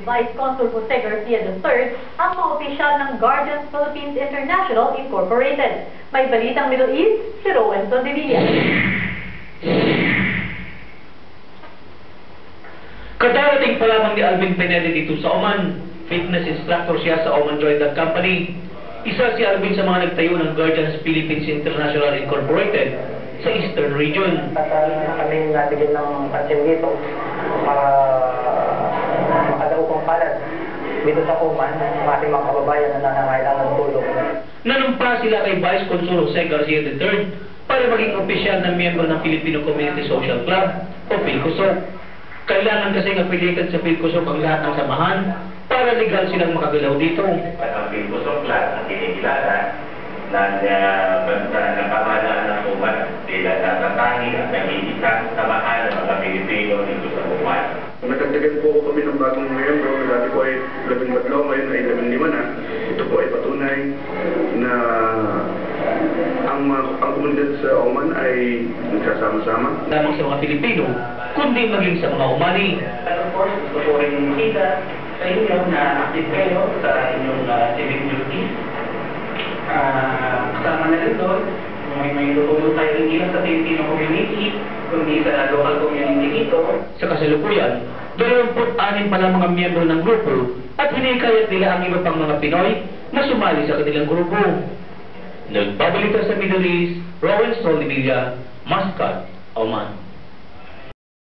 Vice Consul Jose Garcia III ang mga opisyal ng Guardians Philippines International Incorporated. May balitang Middle East, si Rowan Sondevilla. Kadarating pa lamang ni Alvin Pineda dito sa Oman. Fitness instructor siya sa Oman Joint Company. Isa si Alvin sa mga nagtayo ng Guardians Philippines International Incorporated sa Eastern Region. Kami nabigyan ng pansin dito para makadaw kong palad dito sa Oman, ng ating mga kababayan na nangangailangan ng tulong. Nanumpa sila kay Vice Consul Jose Garcia III para maging opisyal na miyembro ng Filipino Community Social Club o PhilCOSOC. Kailangan kasi affiliated sa PhilCOSOC ang lahat ng samahan para legal silang makagalaw dito. Ang PhilCOSOC Club ang kinikilala na napamahalaan ng Oman sila natatangin at nag-iisang samahan ng mga Pilipino dito sa Oman. Nagdagdagan po kami ng bagong miyembro. Dati po ay 13, ngayon ay 15 na. Ito po ay patunay na ang komunidad sa Oman ay nagsasama-sama. Lamang sa mga Pilipino, kundi maging sa mga Omani. At of course, gusto ko rin makita sa inyo na active kayo sa inyong civic duties. Kasama na rin doon, may tutulong tayo hindi lang sa Filipino community, kundi sa local community ito. Sa kasalukuyan, 26 pa lang mga miyembro ng grupo at hinikayat nila ang iba pang mga Pinoy na sumali sa kanilang grupo. Nagbabalita sa Middle East, Rowan Sondevilla, Muscat, Oman.